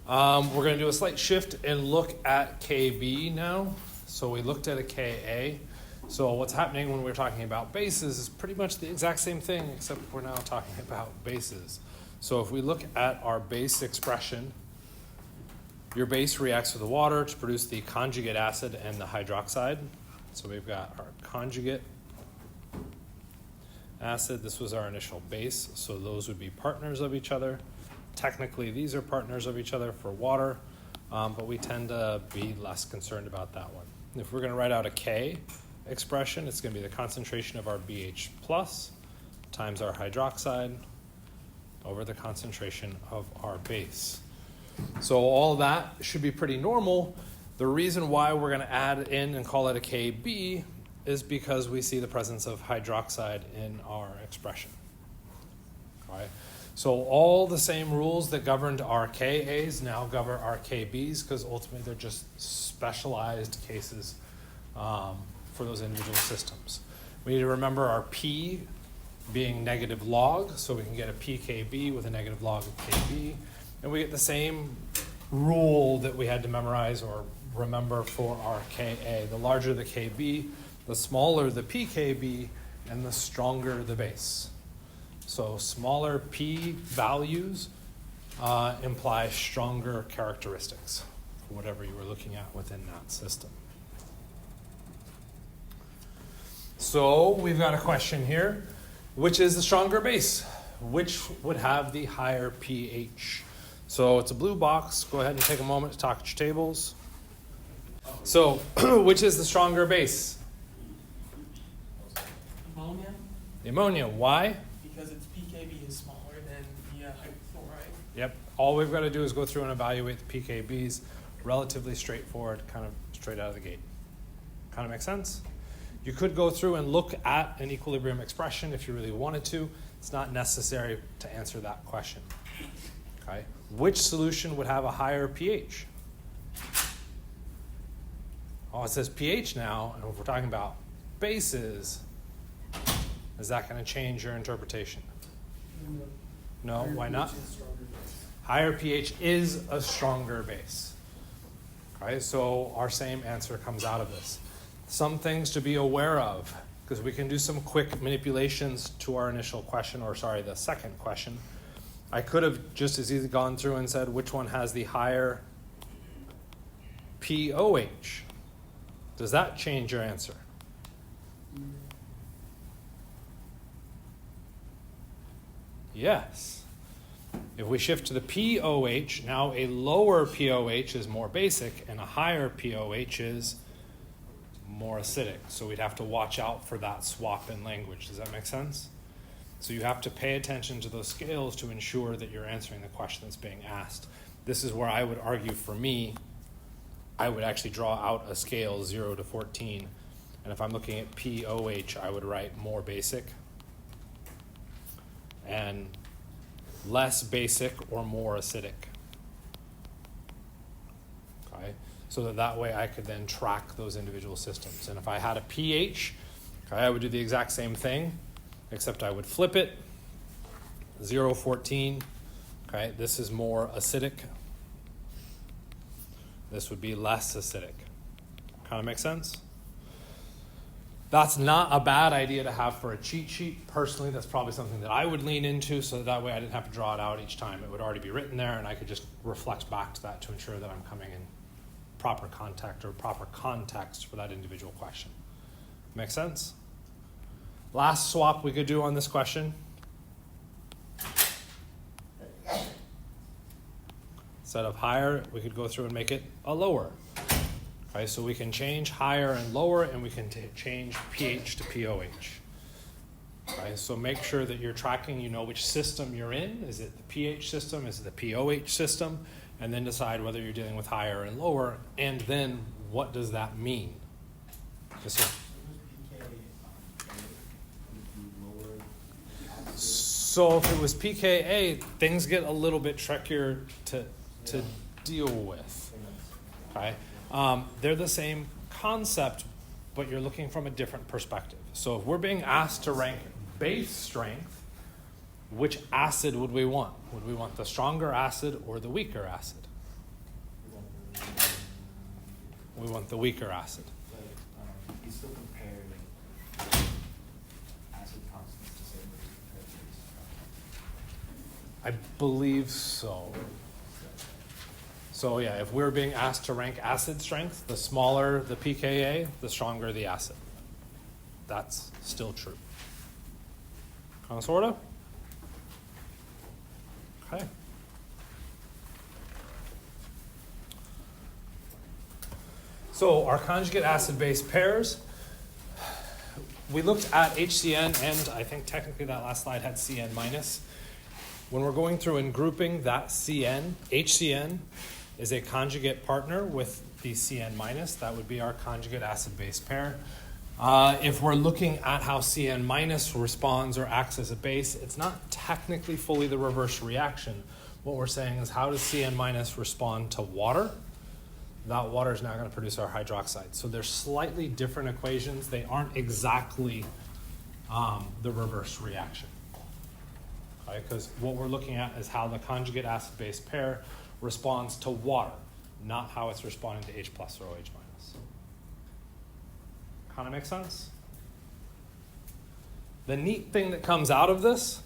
We're going to do a slight shift and look at KB now. So we looked at a Ka. So what's happening when we're talking about bases is pretty much the exact same thing, except we're now talking about bases. So if we look at our base expression, your base reacts with the water to produce the conjugate acid and the hydroxide. So we've got our conjugate acid. This was our initial base, so those would be partners of each other. Technically, these are partners of each other for water, but we tend to be less concerned about that one. If we're going to write out a K expression, it's going to be the concentration of our BH plus times our hydroxide over the concentration of our base. So all that should be pretty normal. The reason why we're going to add in and call it a KB is because we see the presence of hydroxide in our expression. All right. So all the same rules that governed our Kas now govern our KBs, because ultimately they're just specialized cases for those individual systems. We need to remember our P being negative log, so we can get a PKB with a negative log of KB. And we get the same rule that we had to memorize or remember for our Ka. The larger the Kb, the smaller the PKB, and the stronger the base. So smaller P values imply stronger characteristics for whatever you were looking at within that system. So we've got a question here. Which is the stronger base? Which would have the higher pH? So it's a blue box. Go ahead and take a moment to talk at your tables. So which is the stronger base? Ammonia. The ammonia. Why? Because its PKB is smaller than the hydrochloride. Yep. All we've got to do is go through and evaluate the PKBs. Relatively straightforward, kind of straight out of the gate. Kind of makes sense? You could go through and look at an equilibrium expression if you really wanted to. It's not necessary to answer that question. Okay. Which solution would have a higher pH? Oh, it says pH now, and if we're talking about bases, is that going to change your interpretation? No, why not? Higher pH is a stronger base. Okay, so our same answer comes out of this. Some things to be aware of, because we can do some quick manipulations to our initial question, or sorry, the second question. I could have just as easily gone through and said which one has the higher POH. Does that change your answer? Yes. If we shift to the POH, now a lower POH is more basic and a higher POH is more acidic. So we'd have to watch out for that swap in language. Does that make sense? So you have to pay attention to those scales to ensure that you're answering the question that's being asked. This is where I would argue for me, I would actually draw out a scale 0 to 14. And if I'm looking at POH, I would write more basic and less basic or more acidic. Okay? So that way I could then track those individual systems. And if I had a pH, okay, I would do the exact same thing, except I would flip it, 0, 14. Okay, this is more acidic. This would be less acidic. Kind of make sense? That's not a bad idea to have for a cheat sheet. Personally, that's probably something that I would lean into, so that way I didn't have to draw it out each time. It would already be written there, and I could just reflect back to that to ensure that I'm coming in proper contact or proper context for that individual question. Make sense? Last swap we could do on this question. Instead of higher, we could go through and make it a lower. Okay, so we can change higher and lower, and we can change pH to POH. Okay, so make sure that you're tracking, you know which system you're in. Is it the pH system? Is it the POH system? And then decide whether you're dealing with higher and lower, and then what does that mean? Yes, sir. So if it was pKa, things get a little bit trickier to deal with. Okay, they're the same concept, but you're looking from a different perspective. So if we're being asked to rank base strength, which acid would we want? Would we want the stronger acid or the weaker acid? We want the weaker acid. But you still compare like acid constants the same way you compare base. I believe so. So yeah, if we're being asked to rank acid strength, the smaller the pKa, the stronger the acid. That's still true. Kind of, sort of? Okay. So our conjugate acid-base pairs, we looked at HCN, and I think technically that last slide had CN minus. When we're going through and grouping that CN, HCN is a conjugate partner with the CN minus. That would be our conjugate acid-base pair. If we're looking at how CN minus responds or acts as a base, it's not technically fully the reverse reaction. What we're saying is, how does CN minus respond to water? That water is now going to produce our hydroxide. So they're slightly different equations. They aren't exactly the reverse reaction. Okay? Because what we're looking at is how the conjugate acid-base pair responds to water, not how it's responding to H plus or OH minus. Kind of makes sense? The neat thing that comes out of this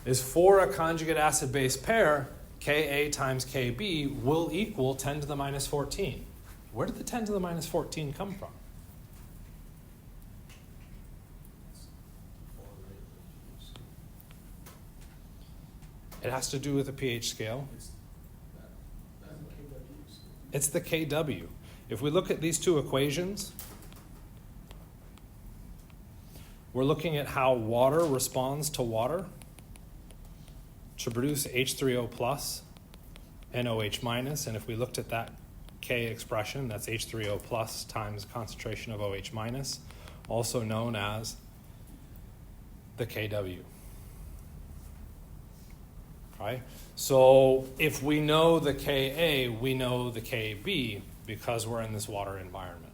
is for a conjugate acid-base pair, Ka times Kb will equal 10 to the minus 14. Where did the 10 to the minus 14 come from? It has to do with the pH scale. It's the Kw. If we look at these two equations, we're looking at how water responds to water to produce H3O plus and OH minus. And if we looked at that K expression, that's H3O plus times concentration of OH minus, also known as the Kw. Okay? So if we know the Ka, we know the Kb because we're in this water environment.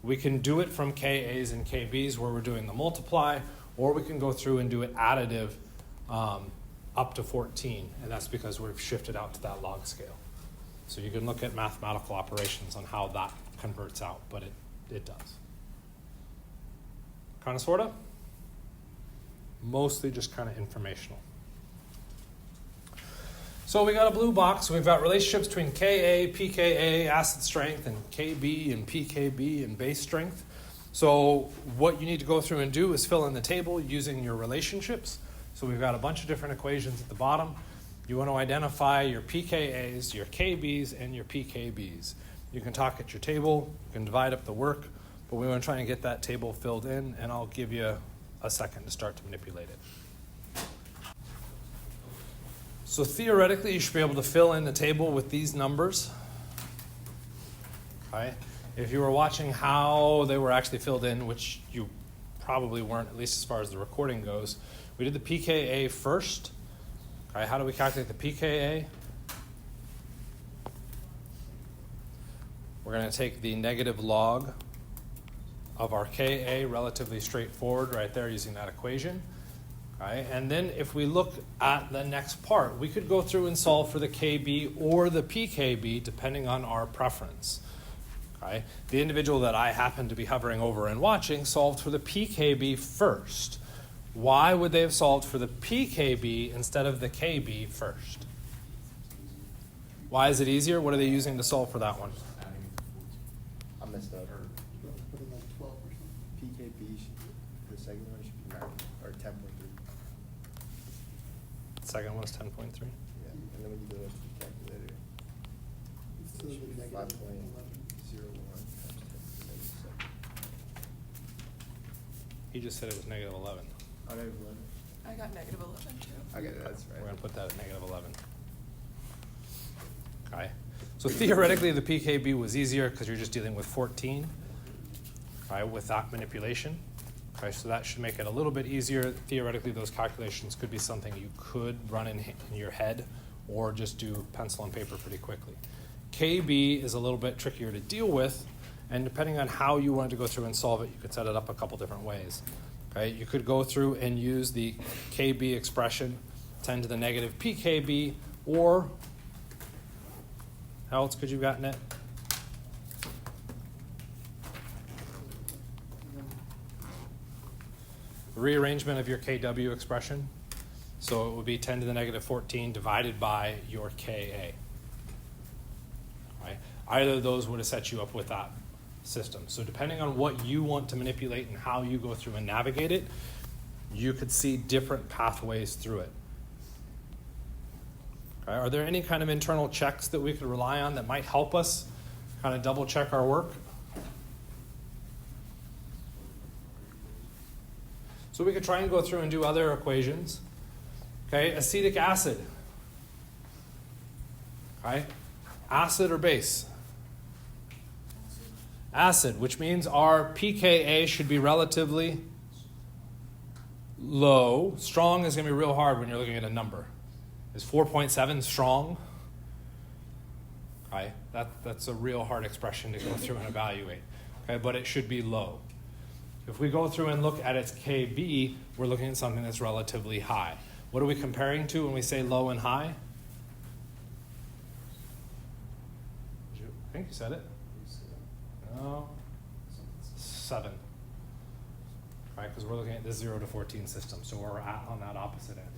We can do it from Kas and Kbs where we're doing the multiply, or we can go through and do it additive up to 14, and that's because we've shifted out to that log scale. So you can look at mathematical operations on how that converts out, but it does. Kind of, sort of? Mostly just kind of informational. So we got a blue box. We've got relationships between Ka, pKa, acid strength, and Kb and pKb and base strength. So what you need to go through and do is fill in the table using your relationships. So we've got a bunch of different equations at the bottom. You want to identify your pKa's, your Kb's, and your pKb's. You can talk at your table, you can divide up the work, but we want to try and get that table filled in, and I'll give you a second to start to manipulate it. So theoretically, you should be able to fill in the table with these numbers. Okay? If you were watching how they were actually filled in, which you probably weren't, at least as far as the recording goes, we did the pKa first. Okay, how do we calculate the pKa? We're going to take the negative log of our Ka, relatively straightforward right there using that equation. Okay, and then if we look at the next part, we could go through and solve for the Kb or the pKb depending on our preference. Okay, the individual that I happen to be hovering over and watching solved for the pKb first. Why would they have solved for the pKb instead of the Kb first? Why is it easier? What are they using to solve for that one? I messed up. Put in like 12%. PKB, the second one should be 9 or 10.3. The second one is 10.3. Yeah, and then when you go to the calculator, It's still it should the be negative 5.01 11. times 10 to the negative 7. He just said it was negative 11. Oh, negative 11. I got negative 11 too. Okay, that's We're right. going to put that at negative 11. Okay. So theoretically, the pKb was easier because you're just dealing with 14, okay, with that manipulation. Okay, so that should make it a little bit easier. Theoretically, those calculations could be something you could run in your head or just do pencil and paper pretty quickly. Kb is a little bit trickier to deal with, and depending on how you wanted to go through and solve it, you could set it up a couple different ways. Okay, you could go through and use the Kb expression, 10 to the negative pKb, or how else could you have gotten it? rearrangement of your Kw expression. So it would be 10 to the negative 14 divided by your Ka. Right? Either of those would have set you up with that system. So depending on what you want to manipulate and how you go through and navigate it, you could see different pathways through it. Okay? Are there any kind of internal checks that we could rely on that might help us kind of double check our work? So we could try and go through and do other equations. Okay, acetic acid. Okay, acid or base? Acid, which means our pKa should be relatively low. Strong is going to be real hard when you're looking at a number. Is 4.7 strong? Okay, that's a real hard expression to go through and evaluate. Okay, but it should be low. If we go through and look at its Kb, we're looking at something that's relatively high. What are we comparing to when we say low and high? I think you said it. No. 7. Right, because we're looking at this 0 to 14 system, so we're on that opposite end.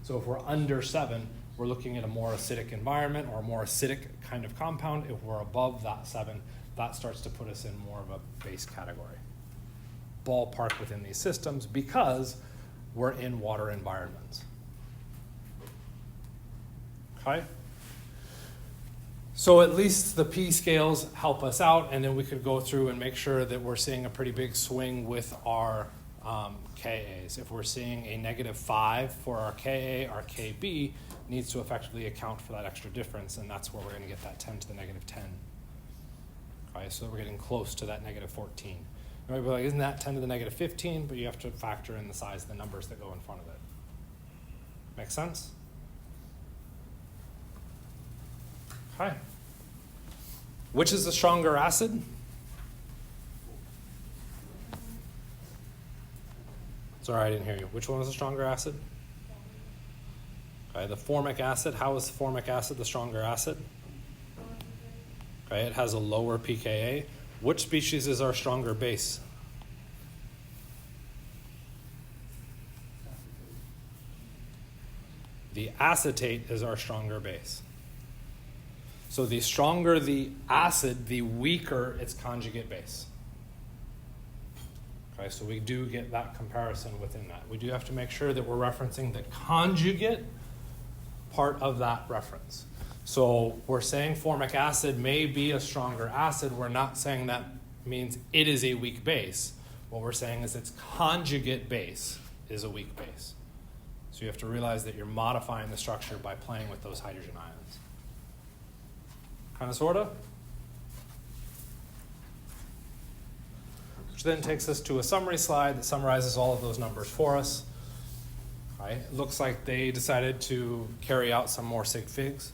So if we're under 7, we're looking at a more acidic environment or a more acidic kind of compound. If we're above that 7, that starts to put us in more of a base category. Ballpark within these systems because we're in water environments. Okay? So at least the P scales help us out, and then we could go through and make sure that we're seeing a pretty big swing with our Kas. If we're seeing a -5 for our Ka, our Kb needs to effectively account for that extra difference, and that's where we're going to get that 10 to the negative 10. Okay, so we're getting close to that negative 14. You might be like, isn't that 10 to the negative 15? But you have to factor in the size of the numbers that go in front of it. Make sense? Okay. Which is the stronger acid? Sorry, I didn't hear you. Which one was the stronger acid? Okay, the formic acid. How is formic acid the stronger acid? Okay, it has a lower pKa. Which species is our stronger base? The acetate is our stronger base. So the stronger the acid, the weaker its conjugate base. Okay, so we do get that comparison within that. We do have to make sure that we're referencing the conjugate part of that reference. So we're saying formic acid may be a stronger acid. We're not saying that means it is a weak base. What we're saying is its conjugate base is a weak base. So you have to realize that you're modifying the structure by playing with those hydrogen ions. Kind of, sort of? Which then takes us to a summary slide that summarizes all of those numbers for us. Okay, it looks like they decided to carry out some more sig figs.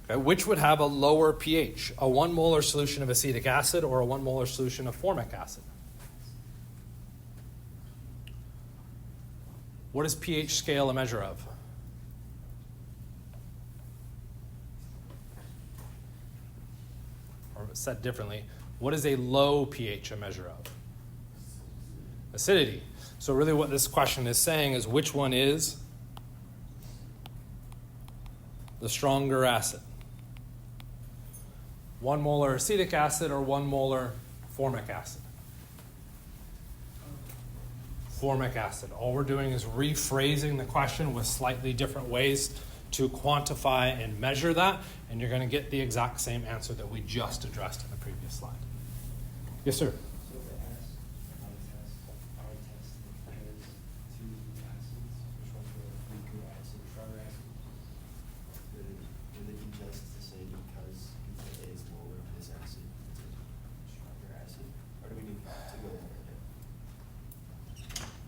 Okay, which would have a lower pH, a 1 molar solution of acetic acid or a 1 molar solution of formic acid? What is pH scale a measure of? Or said differently, what is a low pH a measure of? Acidity. So really what this question is saying is which one is the stronger acid? 1 molar acetic acid or 1 molar formic acid? Formic acid. All we're doing is rephrasing the question with slightly different ways to quantify and measure that, and you're going to get the exact same answer that we just addressed in the previous slide. Yes, sir? So the our test compares two acids, which one's the weaker acid, stronger acid? Would it be just to say because pKa is lower, this acid is a stronger acid? Or do we need to go more in depth?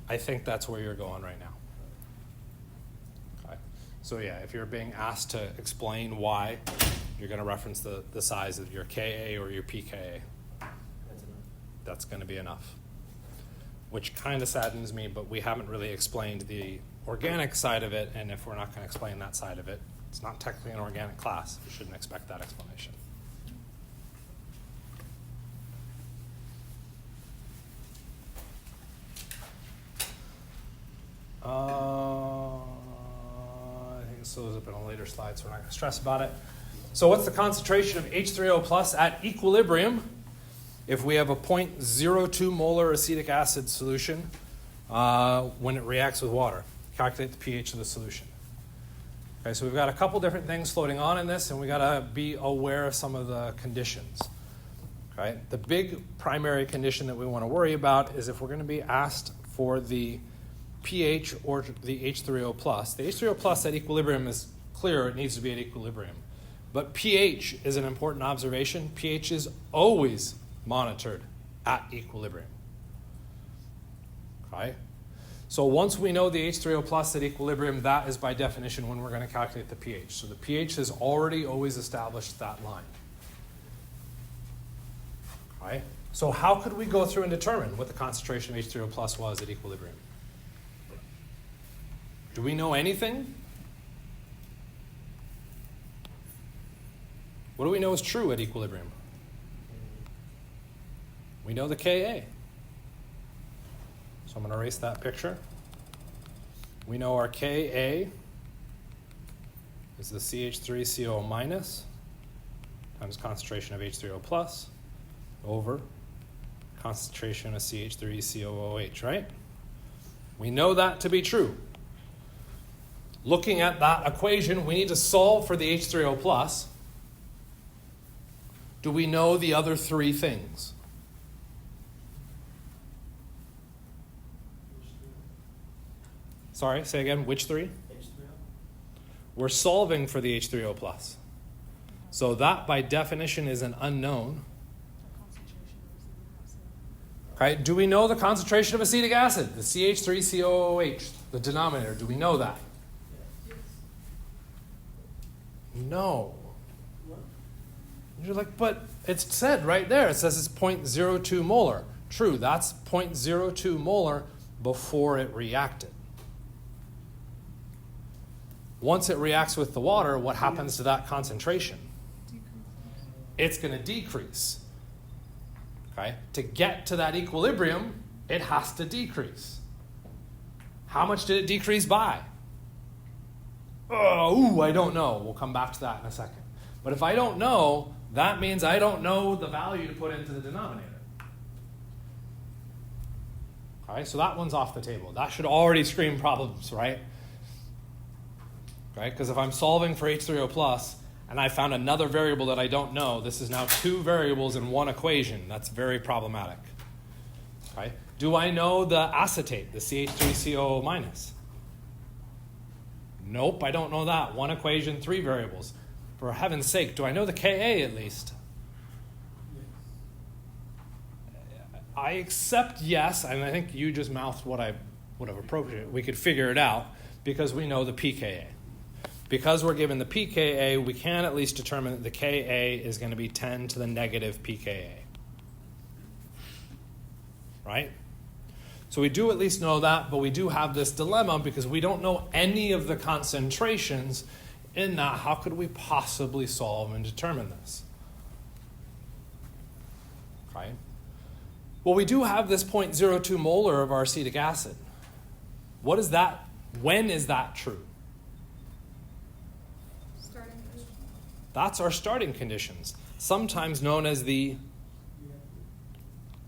I think that's where you're going right now. Okay. So yeah, if you're being asked to explain why, you're going to reference the size of your Ka or your pKa. That's enough. That's going to be enough. Which kind of saddens me, but we haven't really explained the organic side of it, and if we're not going to explain that side of it, it's not technically an organic class. We shouldn't expect that explanation. This shows up in a later slide, so we're not going to stress about it. So what's the concentration of H3O plus at equilibrium if we have a 0.02 molar acetic acid solution when it reacts with water? Calculate the pH of the solution. Okay, so we've got a couple different things floating on in this, and we got to be aware of some of the conditions. Okay, the big primary condition that we want to worry about is if we're going to be asked for the pH or the H3O plus. The H3O plus at equilibrium is clear, it needs to be at equilibrium. But pH is an important observation. pH is always monitored at equilibrium. Okay? So once we know the H3O plus at equilibrium, that is by definition when we're going to calculate the pH. So the pH has already always established that line. Okay? So how could we go through and determine what the concentration of H3O plus was at equilibrium? Do we know anything? What do we know is true at equilibrium? We know the Ka. So I'm going to erase that picture. We know our Ka is the CH3CO minus times concentration of H3O plus over concentration of CH3COOH, right? We know that to be true. Looking at that equation, we need to solve for the H3O plus. Do we know the other three things? Sorry, say again, which three? H3O? We're solving for the H3O plus. So that, by definition, is an unknown. Okay, do we know the concentration of acetic acid, the CH3COOH, the denominator? Do we know that? Yes. No. What? You're like, but it's said right there. It says it's 0.02 molar. True, that's 0.02 molar before it reacted. Once it reacts with the water, what happens to that concentration? It's going to decrease. Okay? To get to that equilibrium, it has to decrease. How much did it decrease by? I don't know. We'll come back to that in a second. But if I don't know, that means I don't know the value to put into the denominator. Okay, so that one's off the table. That should already scream problems, right? Right? Because if I'm solving for H3O plus and I found another variable that I don't know, this is now two variables in one equation. That's very problematic. Okay? Do I know the acetate, the CH3COO minus? Nope, I don't know that. One equation, three variables. For heaven's sake, do I know the Ka at least? I accept yes, and I think you just mouthed what I would have appropriate. We could figure it out because we know the pKa. Because we're given the pKa, we can at least determine that the Ka is going to be 10 to the negative pKa. Right? So we do at least know that, but we do have this dilemma because we don't know any of the concentrations in that. How could we possibly solve and determine this? Okay. Well, we do have this 0.02 molar of our acetic acid. What is that? When is that true? That's our starting conditions, sometimes known as the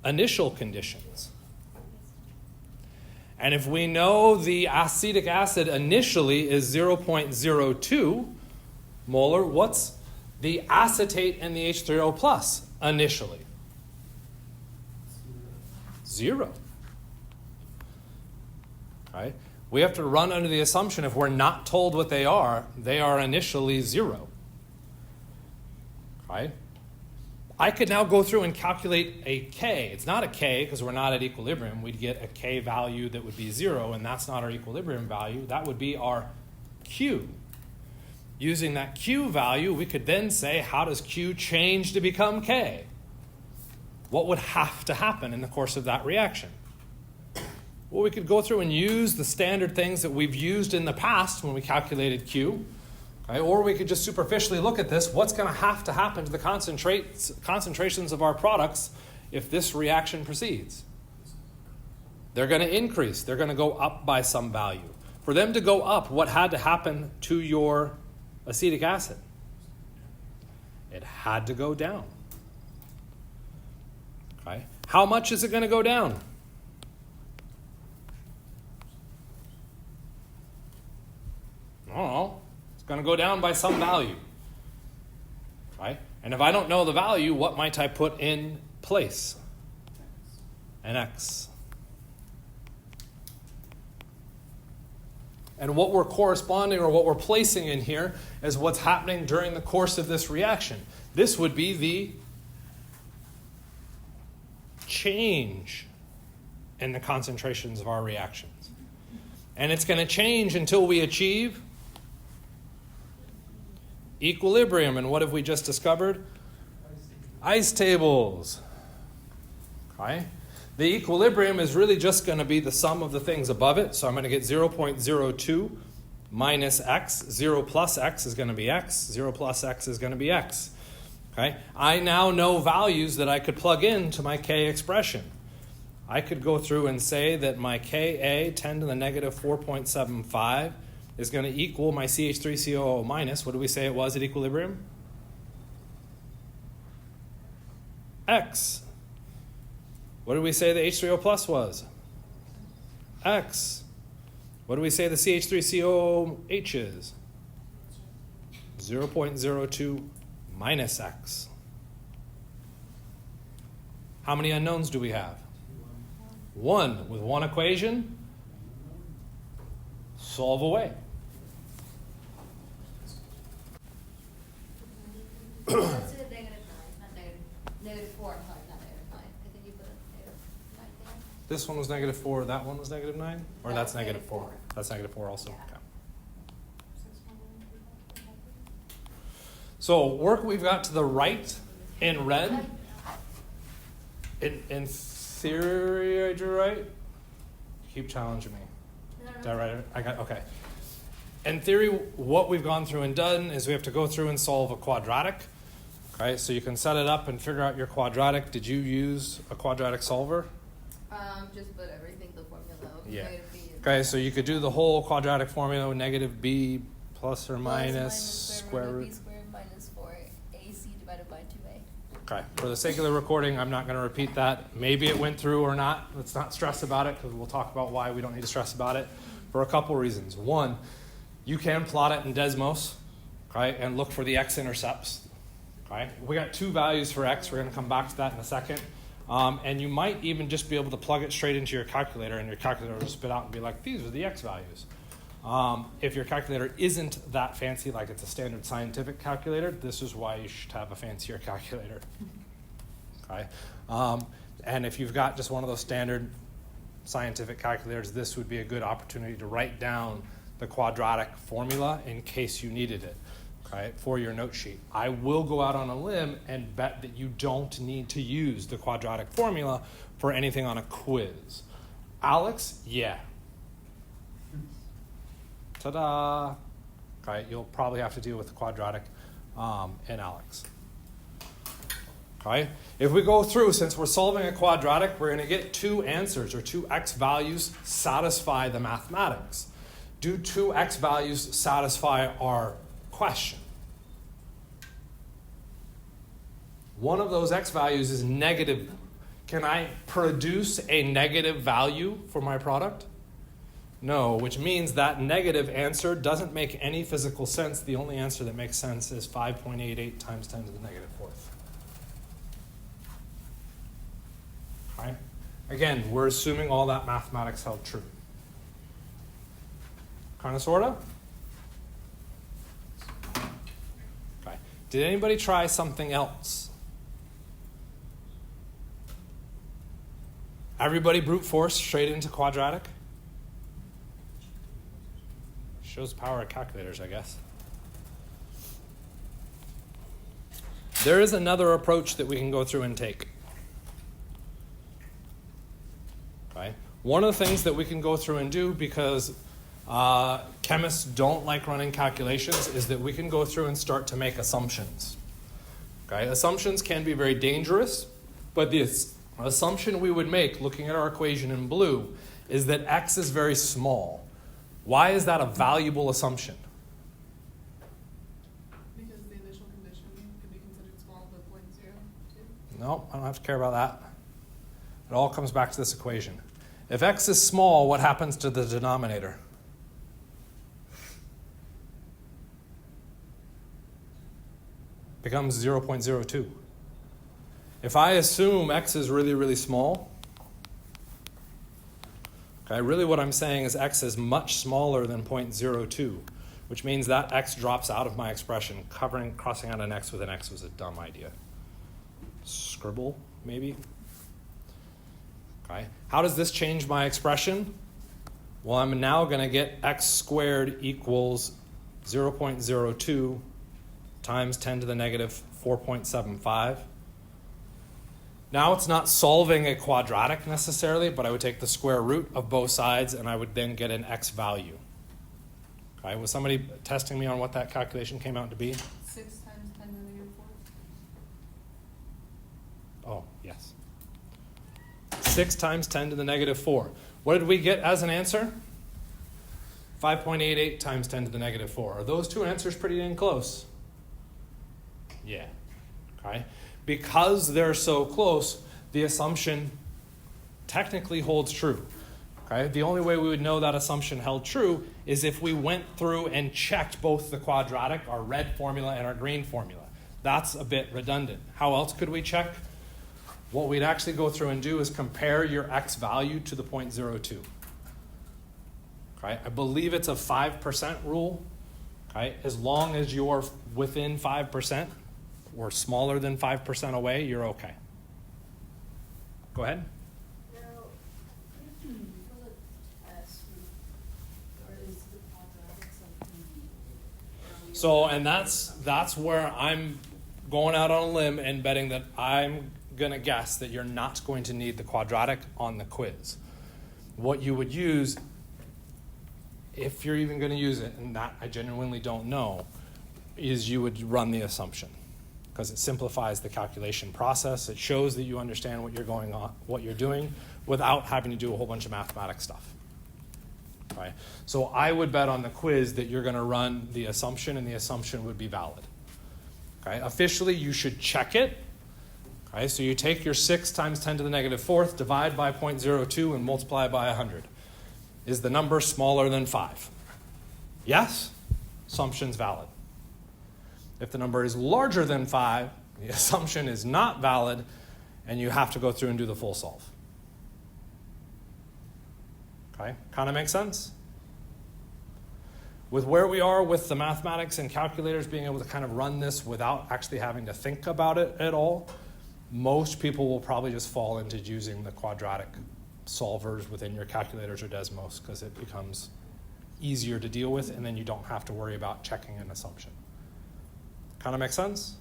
initial conditions. And if we know the acetic acid initially is 0.02 molar, what's the acetate and the H3O plus initially? 0. Right? We have to run under the assumption if we're not told what they are initially 0. Right? I could now go through and calculate a K. It's not a K because we're not at equilibrium. We'd get a K value that would be 0, and that's not our equilibrium value. That would be our Q. Using that Q value, we could then say, how does Q change to become K? What would have to happen in the course of that reaction? Well, we could go through and use the standard things that we've used in the past when we calculated Q. Okay, or we could just superficially look at this. What's going to happen to the concentrations of our products if this reaction proceeds? They're going to increase. They're going to go up by some value. For them to go up, what had to happen to your acetic acid? It had to go down. Okay. How much is it going to go down? I don't know. It's going to go down by some value. Okay. And if I don't know the value, what might I put in place? An X. And what we're corresponding or what we're placing in here is what's happening during the course of this reaction. This would be the change in the concentrations of our reactions. And it's going to change until we achieve equilibrium. And what have we just discovered? Ice tables. Okay. The equilibrium is really just going to be the sum of the things above it. So I'm going to get 0.02 minus x. 0 plus x is going to be x. 0 plus x is going to be x. Okay? I now know values that I could plug into my K expression. I could go through and say that my Ka 10 to the negative 4.75 is going to equal my CH3COO minus. What do we say it was at equilibrium? X. What did we say the H3O plus was? X. What do we say the CH3COOH is? 0.02 minus X. How many unknowns do we have? 1. With one equation, solve away. That's a negative 9, not negative 4, I'm sorry, not negative 9. I think you put a negative 9 there. This one was negative 4, that one was negative 9? Or That that's was negative negative 4? 4. That's negative 4 also? Yeah. Okay. So work we've got to the right in red. In theory, I drew right? Keep challenging me. Did I write it? I got, okay. In theory, what we've gone through and done is we have to go through and solve a quadratic. Okay, so you can set it up and figure out your quadratic. Did you use a quadratic solver? Just put everything, the formula of Yeah. negative b. Okay, so you could do the whole quadratic formula, negative b plus or Plus minus square root of root. b squared minus 4ac divided by 2a. Okay, for the sake of the recording, I'm not going to repeat that. Maybe it went through or not. Let's not stress about it because we'll talk about why we don't need to stress about it for a couple reasons. One, you can plot it in Desmos, okay, and look for the x-intercepts. Okay, we got 2 values for x. We're going to come back to that in a second. And you might even just be able to plug it straight into your calculator, and your calculator will spit out and be like, these are the x values. If your calculator isn't that fancy, like it's a standard scientific calculator, this is why you should have a fancier calculator. Okay? And if you've got just one of those standard scientific calculators, this would be a good opportunity to write down the quadratic formula in case you needed it, okay, for your note sheet. I will go out on a limb and bet that you don't need to use the quadratic formula for anything on a quiz. Alex, yeah. Ta-da! Okay, you'll probably have to deal with the quadratic in Alex. Okay, if we go through, since we're solving a quadratic, we're going to get 2 answers, or 2 x values satisfy the mathematics. Do 2 x values satisfy our question? One of those x values is negative. Can I produce a negative value for my product? No, which means that negative answer doesn't make any physical sense. The only answer that makes sense is 5.88 times 10 to the negative 4th. Okay? Again, we're assuming all that mathematics held true. Kind of, sort of? Okay. Did anybody try something else? Everybody brute force straight into quadratic? Shows the power of calculators, I guess. There is another approach that we can go through and take. Okay. One of the things that we can go through and do, because chemists don't like running calculations, is that we can go through and start to make assumptions. Okay. Assumptions can be very dangerous, but the assumption we would make, looking at our equation in blue, is that x is very small. Why is that a valuable assumption? Because the initial condition could be considered small, but 0.02. No, I don't have to care about that. It all comes back to this equation. If x is small, what happens to the denominator? Becomes 0.02. If I assume x is really, really small, okay, really what I'm saying is x is much smaller than 0.02, which means that x drops out of my expression. Crossing out an x with an x was a dumb idea. Scribble, maybe? Okay. How does this change my expression? Well, I'm now going to get x squared equals 0.02 times 10 to the negative 4.75. Now it's not solving a quadratic necessarily, but I would take the square root of both sides and I would then get an x value. Okay, was somebody testing me on what that calculation came out to be? 6 times 10 to the negative 4. Oh, yes. 6 times 10 to the negative 4. What did we get as an answer? 5.88 times 10 to the negative 4. Are those two answers pretty dang close? Yeah. Okay. Because they're so close, the assumption technically holds true. Okay? The only way we would know that assumption held true is if we went through and checked both the quadratic, our red formula, and our green formula. That's a bit redundant. How else could we check? What we'd actually go through and do is compare your x value to the 0.02. Okay? I believe it's a 5% rule. Okay? As long as you're within 5%, or smaller than 5% away, you're okay. Go ahead. Now, for the test, or is the quadratic something? So, and that's where I'm going out on a limb and betting that I'm going to guess that you're not going to need the quadratic on the quiz. What you would use, if you're even going to use it, and that I genuinely don't know, is you would run the assumption. Because it simplifies the calculation process. It shows that you understand what you're doing without having to do a whole bunch of mathematics stuff. Right? So I would bet on the quiz that you're going to run the assumption and the assumption would be valid. Okay? Officially, you should check it. Okay? So you take your 6 times 10 to the negative 4th, divide by 0.02, and multiply by 100. Is the number smaller than 5? Yes? Assumption's valid. If the number is larger than 5, the assumption is not valid, and you have to go through and do the full solve. Okay? Kind of makes sense? With where we are with the mathematics and calculators being able to kind of run this without actually having to think about it at all, most people will probably just fall into using the quadratic solvers within your calculators or Desmos because it becomes easier to deal with, and then you don't have to worry about checking an assumption. Kind of make sense?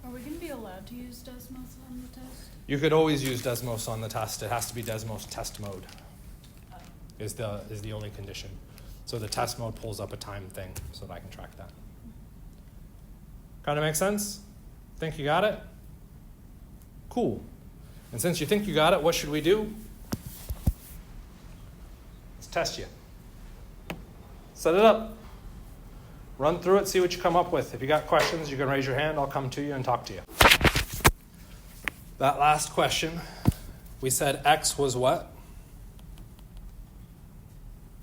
Are we going to be allowed to use Desmos on the test? You could always use Desmos on the test. It has to be Desmos test mode is the only condition. So the test mode pulls up a time thing so that I can track that. Kind of make sense? Think you got it? Cool. And since you think you got it, what should we do? Let's test you. Set it up. Run through it, see what you come up with. If you got questions, you can raise your hand. I'll come to you and talk to you. That last question, we said x was what?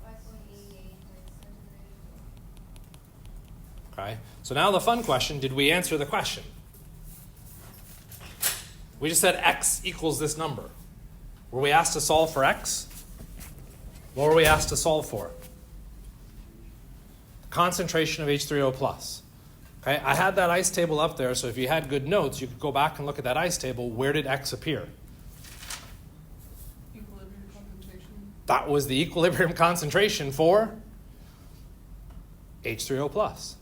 5.88. Okay. So now the fun question, did we answer the question? We just said x equals this number. Were we asked to solve for x? What were we asked to solve for? Concentration of H3O+. Okay, I had that ice table up there, so if you had good notes, you could go back and look at that ice table. Where did X appear? Equilibrium concentration. That was the equilibrium concentration for H3O+.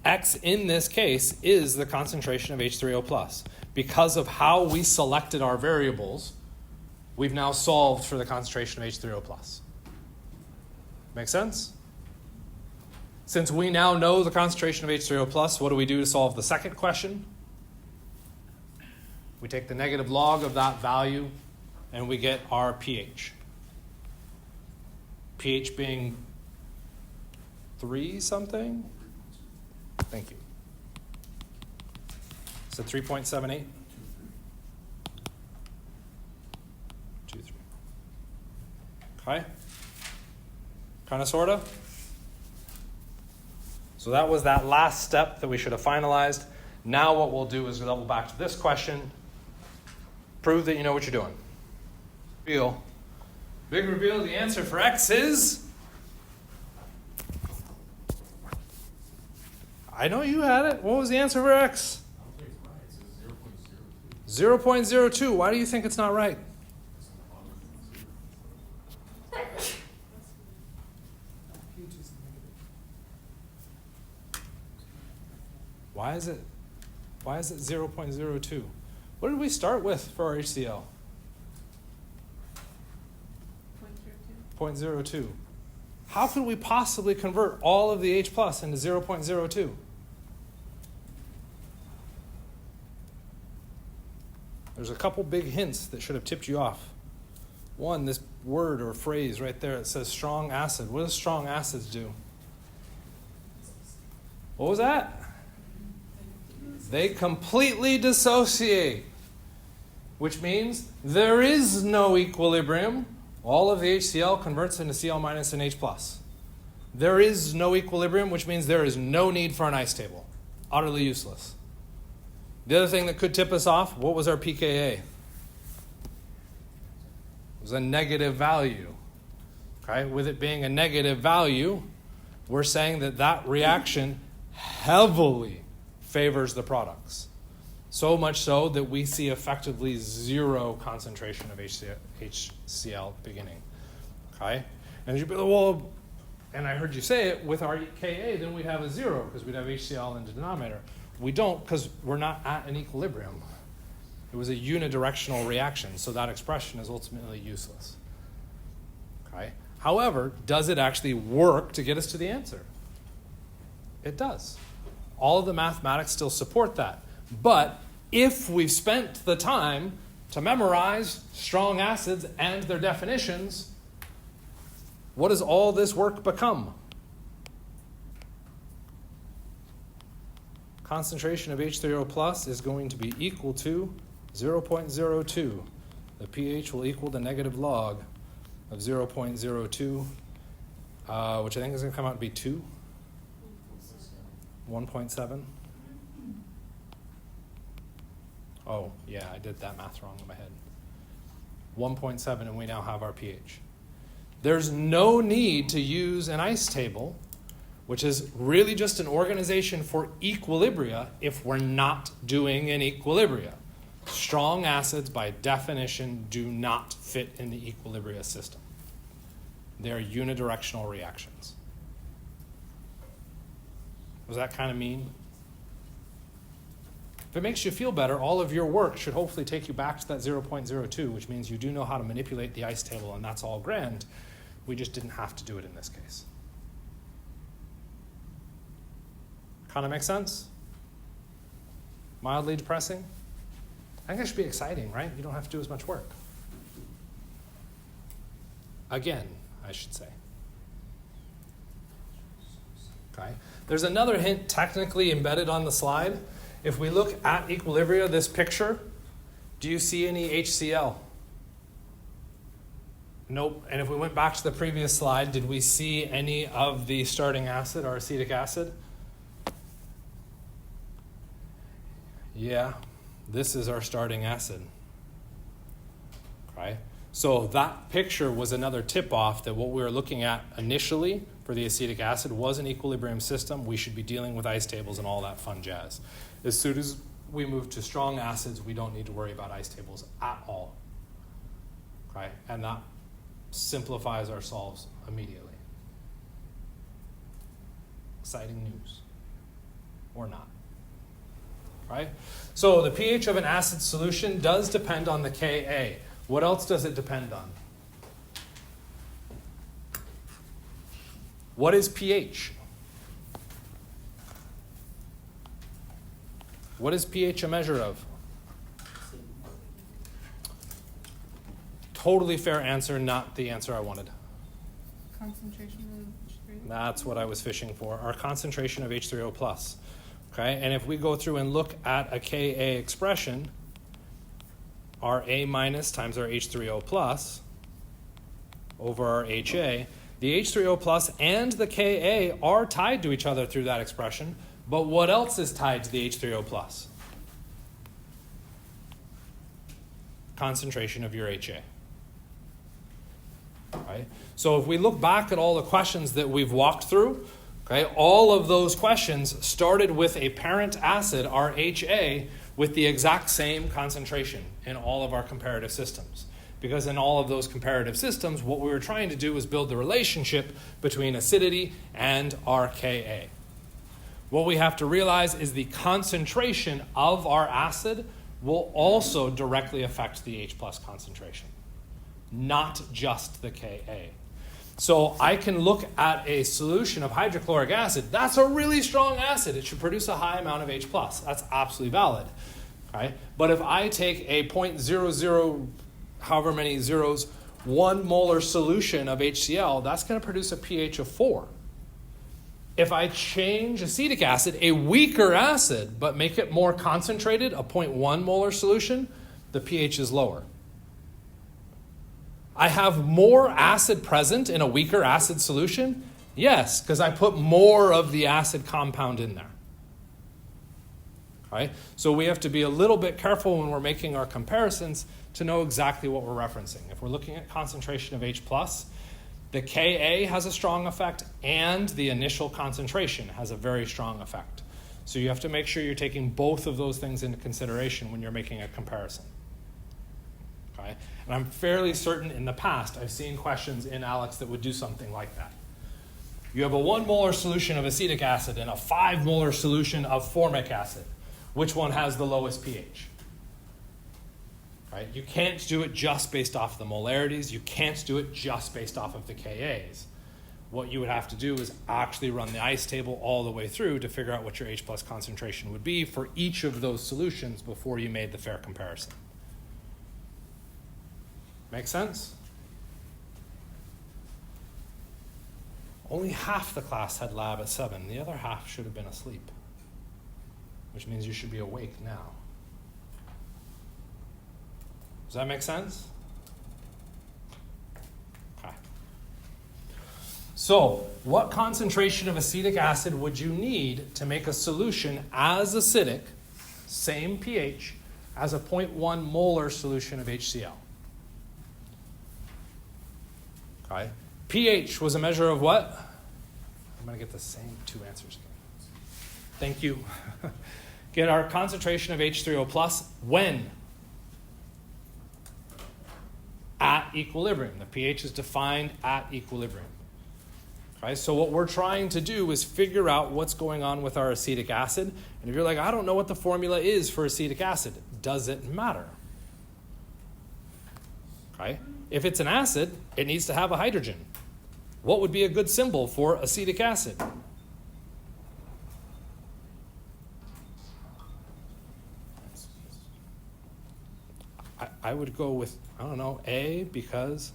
X in this case is the concentration of H3O+. Because of how we selected our variables, we've now solved for the concentration of H3O+. Make sense? Since we now know the concentration of H3O+, what do we do to solve the second question? We take the negative log of that value, and we get our pH. pH being 3 something? Thank you. So 3.78? 2, 3. Okay? Kind of, sort of? So that was that last step that we should have finalized. Now what we'll do is double back to this question. Prove that you know what you're doing. Reveal. Big reveal, the answer for X is... I know you had it. What was the answer for X? I don't think it's right. It says 0.02. 0.02. Why do you think it's not right? It's not on the pH is negative. Why is it 0.02? What did we start with for our HCl? 0.02. How could we possibly convert all of the H plus into 0.02? There's a couple big hints that should have tipped you off. One, this word or phrase right there, it says strong acid. What does strong acids do? What was that? They completely dissociate, which means there is no equilibrium. All of the HCl converts into Cl minus and H plus. There is no equilibrium, which means there is no need for an ice table. Utterly useless. The other thing that could tip us off, what was our pKa? It was a negative value. Okay? With it being a negative value, we're saying that that reaction heavily favors the products. So much so that we see effectively 0 concentration of HCl beginning. Okay? And you'd be like, well, and I heard you say it, with our Ka, then we'd have a 0 because we'd have HCl in the denominator. We don't because we're not at an equilibrium. It was a unidirectional reaction, so that expression is ultimately useless. Okay? However, does it actually work to get us to the answer? It does. All of the mathematics still support that. But if we've spent the time to memorize strong acids and their definitions, what does all this work become? Concentration of H3O plus is going to be equal to 0.02. The pH will equal the negative log of 0.02, which I think is going to come out to be 2. 1.7. Oh, yeah, I did that math wrong in my head. 1.7, and we now have our pH. There's no need to use an ice table, which is really just an organization for equilibria if we're not doing an equilibria. Strong acids, by definition, do not fit in the equilibria system. They're unidirectional reactions. Was that kind of mean? If it makes you feel better, all of your work should hopefully take you back to that 0.02, which means you do know how to manipulate the ice table, and that's all grand. We just didn't have to do it in this case. Kind of makes sense? Mildly depressing? I think that should be exciting, right? You don't have to do as much work. Again, I should say. Okay. There's another hint technically embedded on the slide. If we look at equilibria, this picture, do you see any HCl? Nope. And if we went back to the previous slide, did we see any of the starting acid or acetic acid? Yeah, this is our starting acid. Okay. So that picture was another tip-off that what we were looking at initially for the acetic acid was an equilibrium system. We should be dealing with ice tables and all that fun jazz. As soon as we move to strong acids, we don't need to worry about ice tables at all. Okay? And that simplifies our solves immediately. Exciting news. Or not. Right? So the pH of an acid solution does depend on the Ka. What else does it depend on? What is pH? What is pH a measure of? Totally fair answer, not the answer I wanted. concentration of H3O? That's what I was fishing for, our concentration of H3O plus. Okay, and if we go through and look at a Ka expression, our A minus times our H3O plus over our HA, the H3O plus and the Ka are tied to each other through that expression, but what else is tied to the H3O plus? Concentration of your HA. Right? So if we look back at all the questions that we've walked through, okay, all of those questions started with a parent acid, our HA, with the exact same concentration in all of our comparative systems. Because in all of those comparative systems, what we were trying to do was build the relationship between acidity and our Ka. What we have to realize is the concentration of our acid will also directly affect the H plus concentration, not just the Ka. So I can look at a solution of hydrochloric acid. That's a really strong acid. It should produce a high amount of H plus. That's absolutely valid. Okay? But if I take a 0.00, however many zeros, 1 molar solution of HCl, that's going to produce a pH of 4. If I change acetic acid, a weaker acid, but make it more concentrated, a 0.1 molar solution, the pH is lower. I have more acid present in a weaker acid solution? Yes, because I put more of the acid compound in there. Right? So we have to be a little bit careful when we're making our comparisons to know exactly what we're referencing. If we're looking at concentration of H+, the Ka has a strong effect and the initial concentration has a very strong effect. So you have to make sure you're taking both of those things into consideration when you're making a comparison. Okay? And I'm fairly certain in the past I've seen questions in ALEKS that would do something like that. You have a 1 molar solution of acetic acid and a 5 molar solution of formic acid. Which one has the lowest pH? Right? You can't do it just based off the molarities. You can't do it just based off of the Kas. What you would have to do is actually run the ice table all the way through to figure out what your H+ concentration would be for each of those solutions before you made the fair comparison. Make sense? Only half the class had lab at 7. The other half should have been asleep, which means you should be awake now. Does that make sense? Okay. So, what concentration of acetic acid would you need to make a solution as acidic, same pH, as a 0.1 molar solution of HCl? Okay. pH was a measure of what? I'm going to get the same 2 answers again. Thank you. Get our concentration of H3O plus when? At equilibrium. The pH is defined at equilibrium. Okay, so what we're trying to do is figure out what's going on with our acetic acid. And if you're like, I don't know what the formula is for acetic acid, does it matter? Okay? If it's an acid, it needs to have a hydrogen. What would be a good symbol for acetic acid? I would go with, I don't know, A, because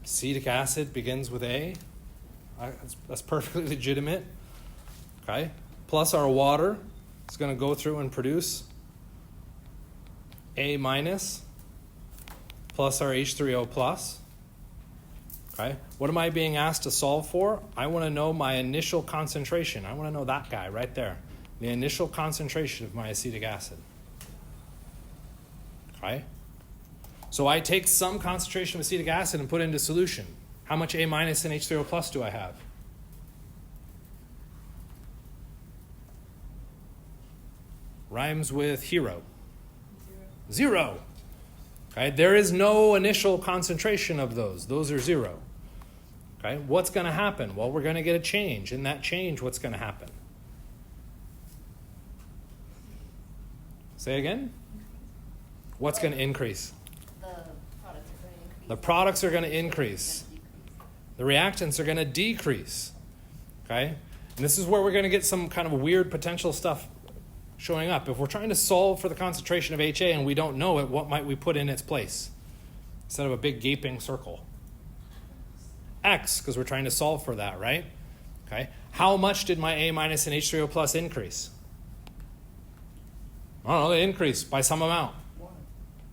acetic acid begins with A. That's perfectly legitimate. Okay? Plus our water is going to go through and produce A minus plus our H3O plus. Okay? What am I being asked to solve for? I want to know my initial concentration. I want to know that guy right there. The initial concentration of my acetic acid. Okay? So I take some concentration of acetic acid and put it into solution. How much A minus and H3O plus do I have? Rhymes with hero. 0. Okay? There is no initial concentration of those. Those are 0. Okay? What's going to happen? Well, we're going to get a change. In that change, what's going to happen? Say again? What's going to increase? The products are going to increase. The reactants are going to decrease. Okay? And this is where we're going to get some kind of weird potential stuff showing up. If we're trying to solve for the concentration of HA and we don't know it, what might we put in its place? Instead of a big gaping circle. X, because we're trying to solve for that, right? Okay. How much did my A minus and H3O plus increase? I don't know, they increased by some amount.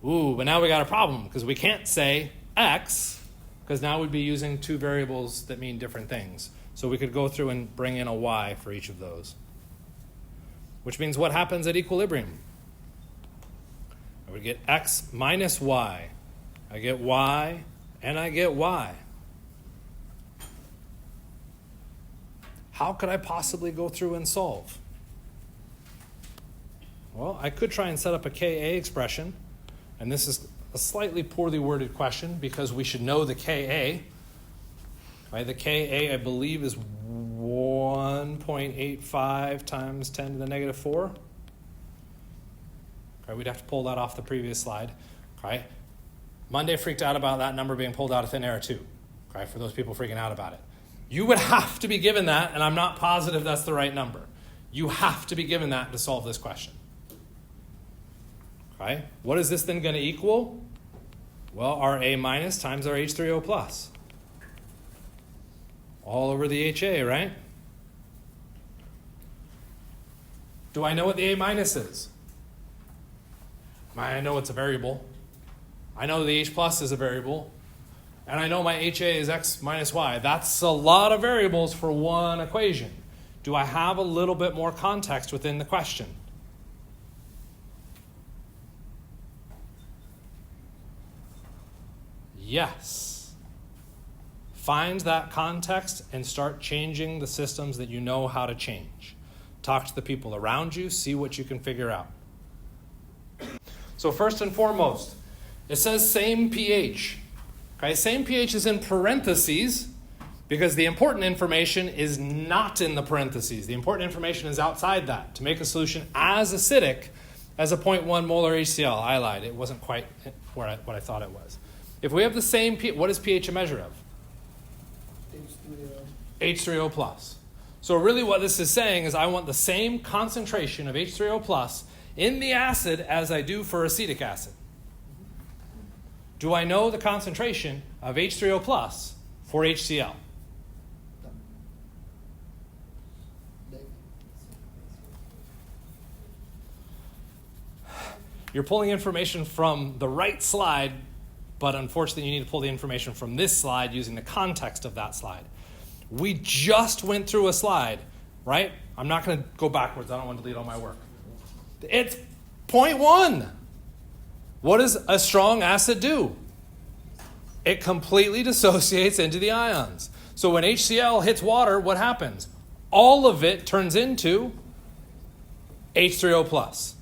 Ooh, but now we got a problem, because we can't say X, because now we'd be using two variables that mean different things. So we could go through and bring in a Y for each of those. Which means what happens at equilibrium? I would get X minus Y. I get Y, and I get Y. How could I possibly go through and solve? Well, I could try and set up a Ka expression, and this is a slightly poorly worded question because we should know the Ka. Right? The Ka, I believe, is 1.85 times 10 to the negative 4. Okay, we'd have to pull that off the previous slide. Okay? Monday freaked out about that number being pulled out of thin air too. Okay? For those people freaking out about it. You would have to be given that, and I'm not positive that's the right number. You have to be given that to solve this question. Okay? What is this then going to equal? Well, our A minus times our H3O plus. All over the HA, right? Do I know what the A minus is? I know it's a variable. I know the H plus is a variable. And I know my HA is X minus Y. That's a lot of variables for one equation. Do I have a little bit more context within the question? Yes. Find that context and start changing the systems that you know how to change. Talk to the people around you, see what you can figure out. So first and foremost, it says same pH. Okay, same pH is in parentheses because the important information is not in the parentheses. The important information is outside that. To make a solution as acidic as a 0.1 molar HCl. I lied. It wasn't quite what I thought it was. If we have the same pH, what is pH a measure of? H3O plus. So really what this is saying is I want the same concentration of H3O plus in the acid as I do for acetic acid. Do I know the concentration of H3O plus for HCl? You're pulling information from the right slide, but unfortunately you need to pull the information from this slide using the context of that slide. We just went through a slide, right? I'm not going to go backwards. I don't want to delete all my work. It's 0.1. What does a strong acid do? It completely dissociates into the ions. So when HCl hits water, what happens? All of it turns into H3O plus.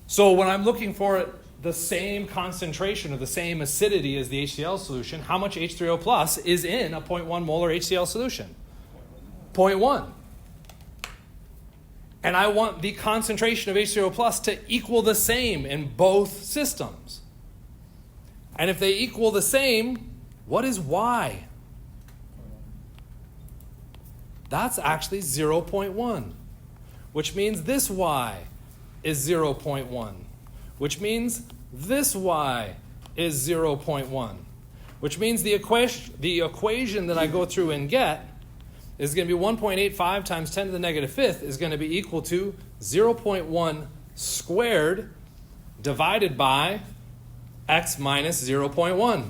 So when I'm looking for the same concentration or the same acidity as the HCl solution, how much H3O plus is in a 0.1 molar HCl solution? 0.1. And I want the concentration of H3O plus to equal the same in both systems. And if they equal the same, what is Y? That's actually 0.1, which means this Y is 0.1, which means this Y is 0.1, which means the equation that I go through and get is going to be 1.85 times 10 to the negative fifth is going to be equal to 0.1 squared divided by x minus 0.1.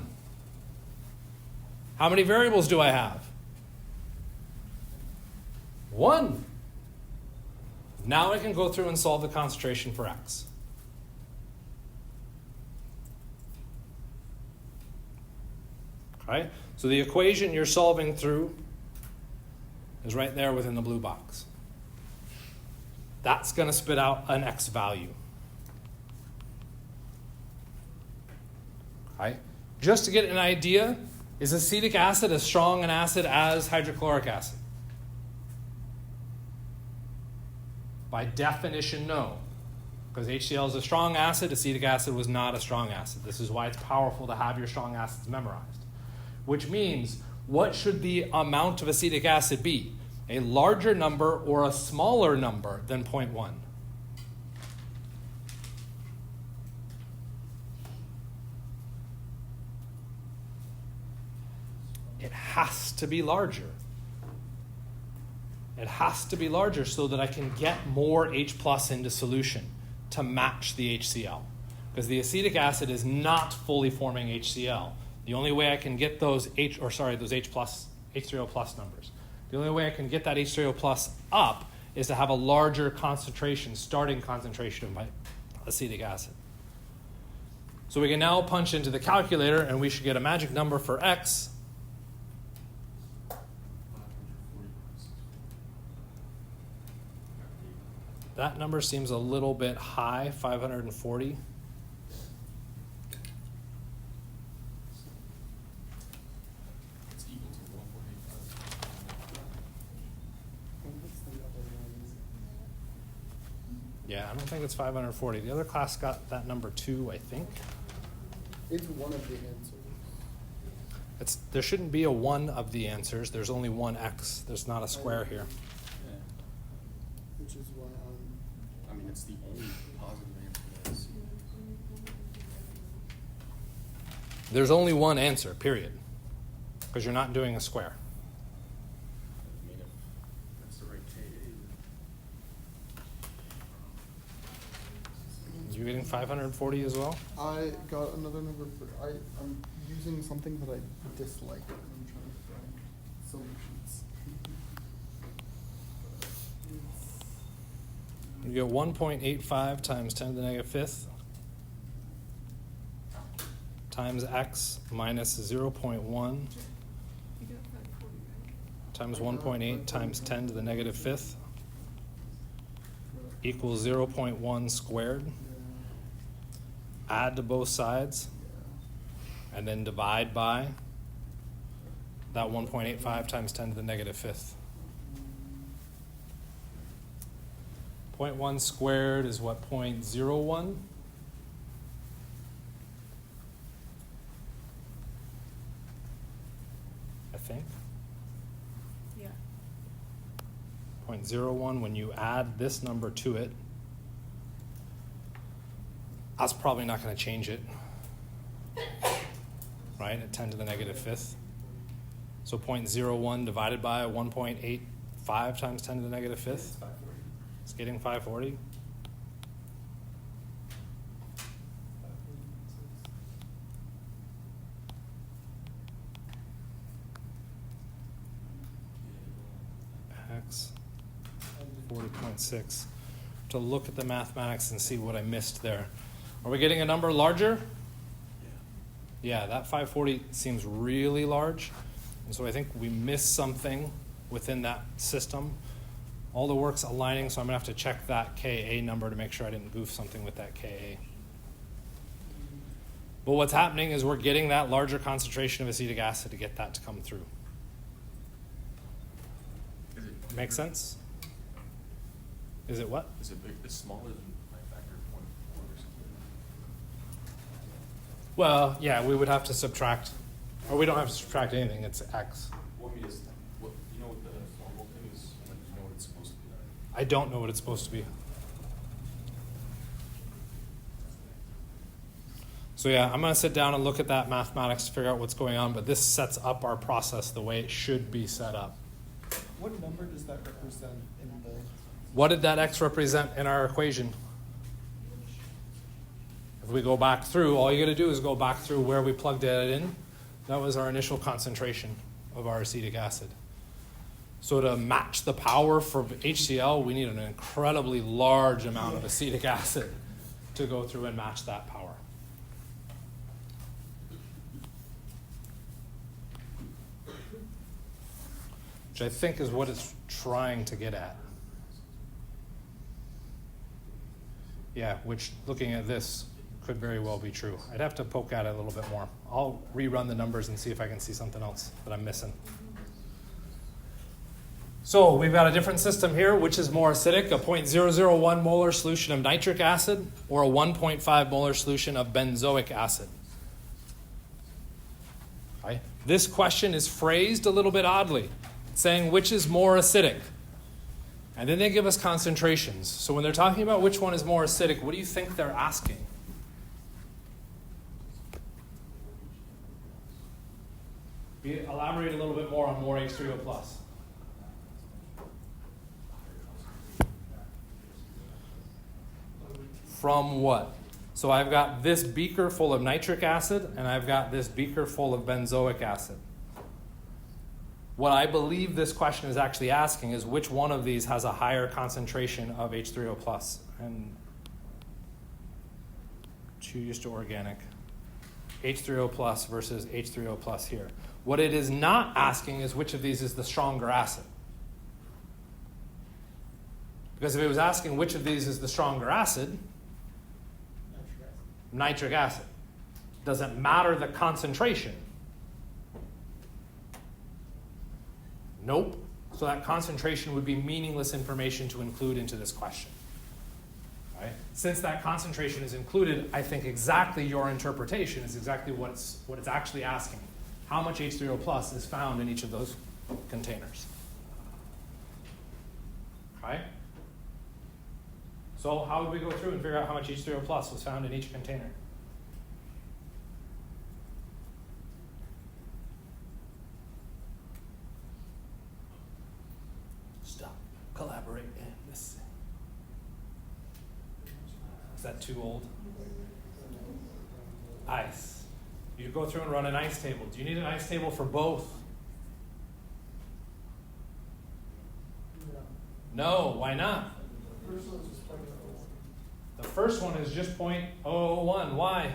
How many variables do I have? 1. Now I can go through and solve the concentration for x. Okay? So the equation you're solving through is right there within the blue box. That's going to spit out an x value. Okay? Just to get an idea, is acetic acid as strong an acid as hydrochloric acid? By definition, no. Because HCl is a strong acid, acetic acid was not a strong acid. This is why it's powerful to have your strong acids memorized. Which means, what should the amount of acetic acid be? A larger number or a smaller number than 0.1? has to be larger. It has to be larger so that I can get more H plus into solution to match the HCl. Because the acetic acid is not fully forming HCl. The only way I can get those H3O plus numbers. The only way I can get that H3O plus up is to have a larger concentration, starting concentration of my acetic acid. So we can now punch into the calculator and we should get a magic number for X. That number seems a little bit high, 540. It's equal to 1.85. What's the other ones? Yeah, I don't think it's 540. The other class got that number too, I think. It's one of the answers. There shouldn't be a one of the answers. There's only one X. There's not a square here. Yeah. Which is why I mean, it's the only positive answer that I see. There's only one answer, period. Because you're not doing a square. I mean, if that's the right KA, You getting 540 as well? I got another number for I'm using something that I dislike and I'm trying to find solutions. You get 1.85 times 10 to the negative fifth times X minus 0.1 You got 540, right? times 1.8 times 10 to the negative fifth equals 0.1 squared. Add to both sides and then divide by that 1.85 times 10 to the negative fifth. 0.1 squared is what, 0.01? I think. Yeah. 0.01, when you add this number to it, that's probably not going to change it, right, at 10 to the negative fifth. So 0.01 divided by 1.85 times 10 to the negative fifth. It's getting 540. X 40.6. To look at the mathematics and see what I missed there. Are we getting a number larger? Yeah, that 540 seems really large. And so I think we missed something within that system. All the work's aligning, so I'm going to have to check that Ka number to make sure I didn't goof something with that Ka. But what's happening is we're getting that larger concentration of acetic acid to get that to come through. is it Make sense? Is it what? Is it big? It's smaller than my factor of 0.4 or something. Well, yeah, we would have to subtract, or we don't have to subtract anything, it's X. What I mean is, what you know what the normal thing is? Like, you know what it's supposed to be. I don't know what it's supposed to be. So yeah, I'm going to sit down and look at that mathematics to figure out what's going on, but this sets up our process the way it should be set up. What number does that represent in the? What did that X represent in our equation? If we go back through, all you got to do is go back through where we plugged it in. That was our initial concentration of our acetic acid. So to match the power for HCl, we need an incredibly large amount of acetic acid to go through and match that power. Which I think is what it's trying to get at. Yeah, which looking at this could very well be true. I'd have to poke at it a little bit more. I'll rerun the numbers and see if I can see something else that I'm missing. So we've got a different system here. Which is more acidic, a 0.001 molar solution of nitric acid or a 1.5 molar solution of benzoic acid? Okay. This question is phrased a little bit oddly, saying which is more acidic. And then they give us concentrations. So when they're talking about which one is more acidic, what do you think they're asking? Elaborate a little bit more. more H3O plus? From what? So I've got this beaker full of nitric acid, and I've got this beaker full of benzoic acid. What I believe this question is actually asking is which one of these has a higher concentration of H3O plus. And choose to organic. H3O plus versus H3O plus here. What it is not asking is which of these is the stronger acid. Because if it was asking which of these is the stronger acid, nitric acid. Doesn't matter the concentration. Nope. So that concentration would be meaningless information to include into this question. Right? Since that concentration is included, I think exactly your interpretation is exactly what it's actually asking. How much H3O plus is found in each of those containers? Okay? So how would we go through and figure out how much H3O plus was found in each container? Stop. Collaborate and listen. Is that too old? Ice. You go through and run an ice table. Do you need an ice table for both? No, why not? The first one is just 0.001. Why?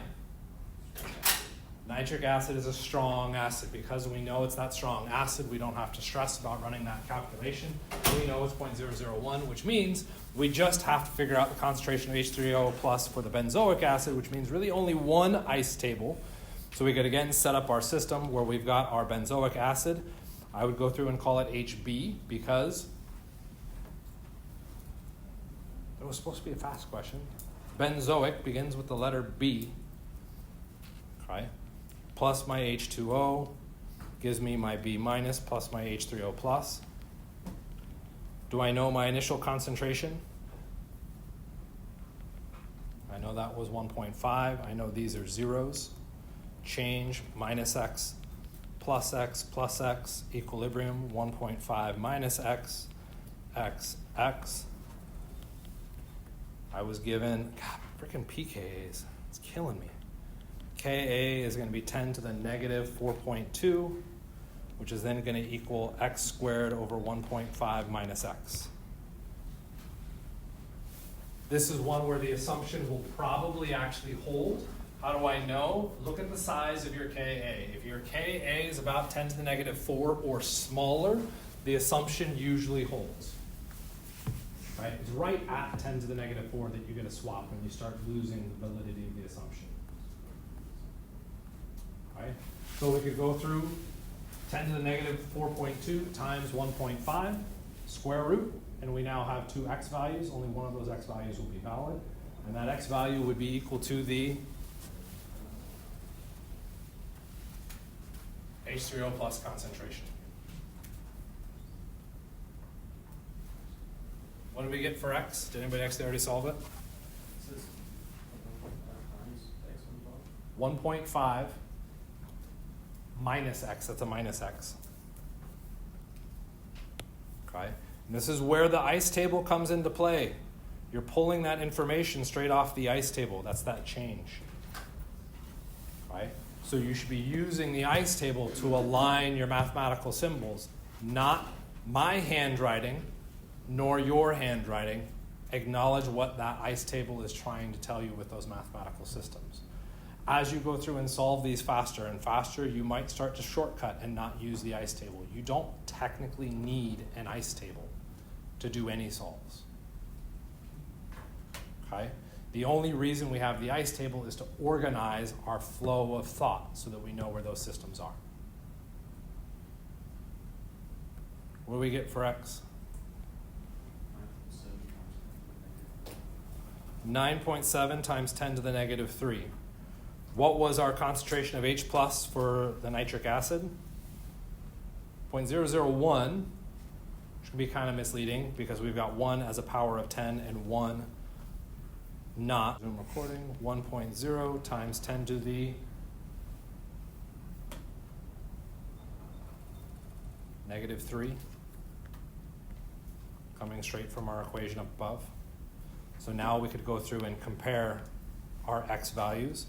Nitric acid is a strong acid. Because we know it's that strong acid, we don't have to stress about running that calculation. We know it's 0.001, which means we just have to figure out the concentration of H3O plus for the benzoic acid, which means really only one ice table. So we could again set up our system where we've got our benzoic acid. I would go through and call it HB because it was supposed to be a fast question. Benzoic begins with the letter B. Okay. Plus my H2O gives me my B minus plus my H3O plus. Do I know my initial concentration? I know that was 1.5. I know these are zeros. Change minus X plus X, equilibrium, 1.5 minus X, X. I was given, God, freaking pKa's. It's killing me. Ka is going to be 10 to the negative 4.2, which is then going to equal x squared over 1.5 minus x. This is one where the assumption will probably actually hold. How do I know? Look at the size of your Ka. If your Ka is about 10 to the negative 4 or smaller, the assumption usually holds. Right? It's right at 10 to the negative 4 that you get a swap when you start losing the validity of the assumption. Right? So we could go through 10 to the negative 4.2 times 1.5, square root, and we now have two x values. Only one of those x values will be valid. And that x value would be equal to the H3O plus concentration. What did we get for x? Did anybody actually already solve it? 1.5 minus x. That's a minus x. Okay? And this is where the ice table comes into play. You're pulling that information straight off the ice table. That's that change. Right? So you should be using the ice table to align your mathematical symbols, not my handwriting, nor your handwriting. Acknowledge what that ice table is trying to tell you with those mathematical systems. As you go through and solve these faster and faster, you might start to shortcut and not use the ice table. You don't technically need an ice table to do any solves. Okay? The only reason we have the ice table is to organize our flow of thought so that we know where those systems are. What do we get for x? 9.7 times 10 to the negative 3. What was our concentration of H plus for the nitric acid? 0.001, which can be kind of misleading because we've got 1 as a power of 10 and 1 not. Zoom recording, 1.0 times 10 to the -3, coming straight from our equation up above. So now we could go through and compare our x values,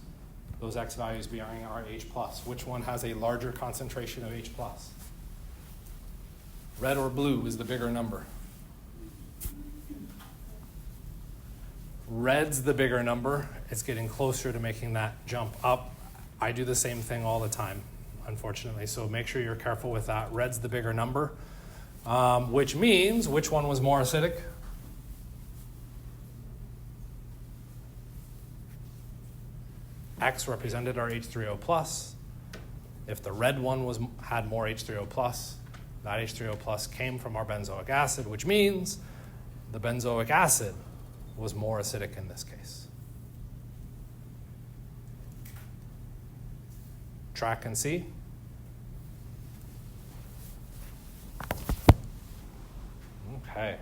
those x values being our H+. Which one has a larger concentration of H+? Red or blue is the bigger number? Red's the bigger number. It's getting closer to making that jump up. I do the same thing all the time, unfortunately, so make sure you're careful with that. Red's the bigger number, which means which one was more acidic? X represented our H3O+. If the red one had more H3O+, that H3O+ came from our benzoic acid, which means the benzoic acid was more acidic in this case. Track and see. Okay.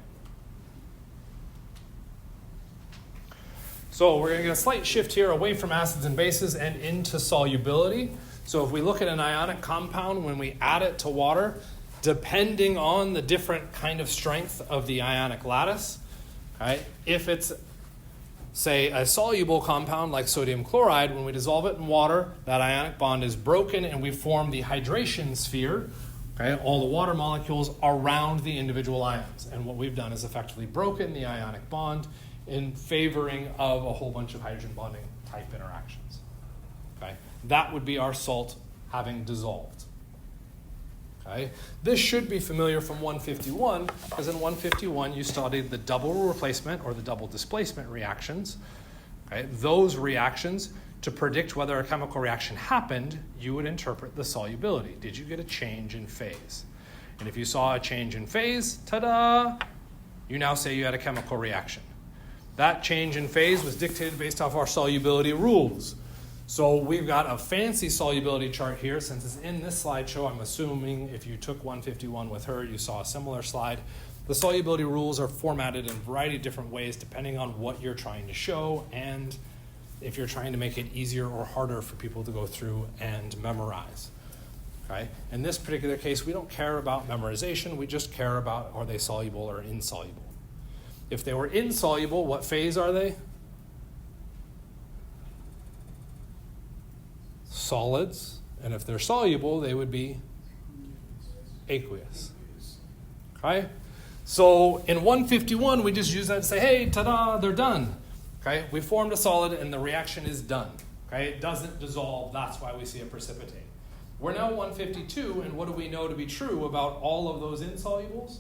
So we're going to get a slight shift here away from acids and bases and into solubility. So if we look at an ionic compound, when we add it to water, depending on the different kind of strength of the ionic lattice, okay, if it's, say, a soluble compound like sodium chloride, when we dissolve it in water, that ionic bond is broken and we form the hydration sphere, okay, all the water molecules around the individual ions. And what we've done is effectively broken the ionic bond in favoring of a whole bunch of hydrogen bonding type interactions. Okay? That would be our salt having dissolved. Okay? This should be familiar from 151, because in 151 you studied the double replacement or the double displacement reactions. Okay? Those reactions, to predict whether a chemical reaction happened, you would interpret the solubility. Did you get a change in phase? And if you saw a change in phase, ta-da, you now say you had a chemical reaction. That change in phase was dictated based off our solubility rules. So we've got a fancy solubility chart here. Since it's in this slideshow, I'm assuming if you took 151 with her, you saw a similar slide. The solubility rules are formatted in a variety of different ways depending on what you're trying to show and if you're trying to make it easier or harder for people to go through and memorize. Okay? In this particular case, we don't care about memorization. We just care about are they soluble or insoluble. If they were insoluble, what phase are they? Solids. And if they're soluble, they would be aqueous. Okay? So in 151, we just use that to say, hey, ta-da, they're done. Okay? We formed a solid and the reaction is done. Okay? It doesn't dissolve. That's why we see it precipitate. We're now 152, and what do we know to be true about all of those insolubles?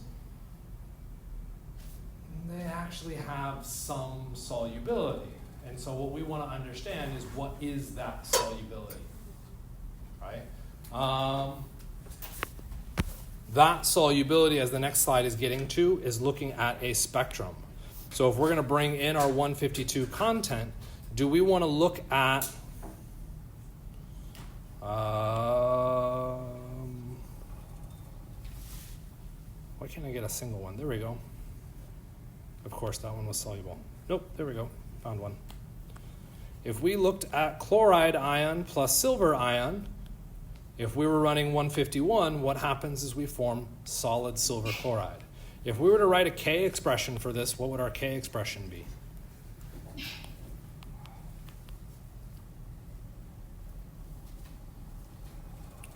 They actually have some solubility. And so what we want to understand is what is that solubility, right? That solubility, as the next slide is getting to, is looking at a spectrum. So if we're going to bring in our 152 content, do we want to look at why can't I get a single one? There we go. Of course, that one was soluble. Nope, there we go. Found one. If we looked at chloride ion plus silver ion, if we were running 151, what happens is we form solid silver chloride. If we were to write a K expression for this, what would our K expression be?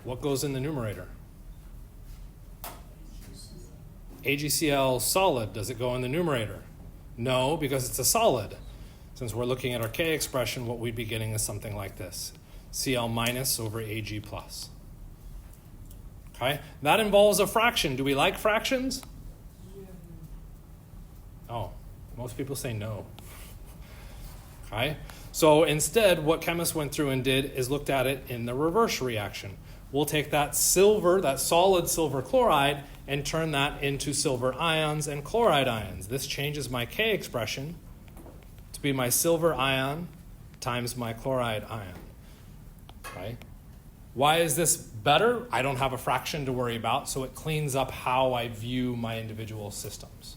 What goes in the numerator? AgCl solid, does it go in the numerator? No, because it's a solid. Since we're looking at our K expression, what we'd be getting is something like this. Cl minus over Ag plus. Okay? That involves a fraction. Do we like fractions? Oh, most people say no. Okay? So instead, what chemists went through and did is looked at it in the reverse reaction. We'll take that silver, that solid silver chloride, and turn that into silver ions and chloride ions. This changes my K expression to be my silver ion times my chloride ion. Okay? Why is this better? I don't have a fraction to worry about, so it cleans up how I view my individual systems.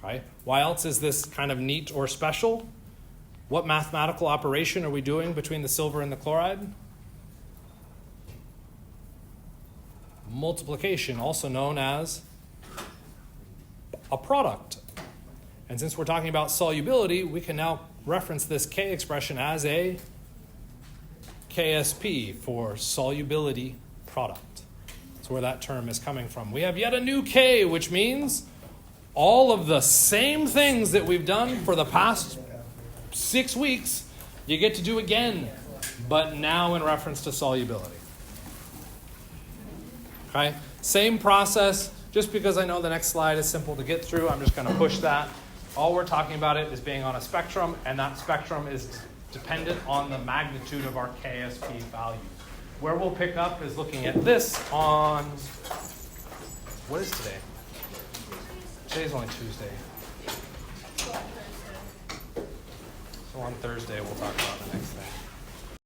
Okay? Why else is this kind of neat or special? What mathematical operation are we doing between the silver and the chloride? multiplication, also known as a product. And since we're talking about solubility, we can now reference this K expression as a KSP for solubility product. That's where that term is coming from. We have yet a new K, which means all of the same things that we've done for the past 6 weeks, you get to do again, but now in reference to solubility. Okay? Same process. Just because I know the next slide is simple to get through, I'm just going to push that. All we're talking about it is being on a spectrum, and that spectrum is dependent on the magnitude of our KSP value. Where we'll pick up is looking at this on, what is today? Today's only Tuesday. So on Thursday, we'll talk about the next thing.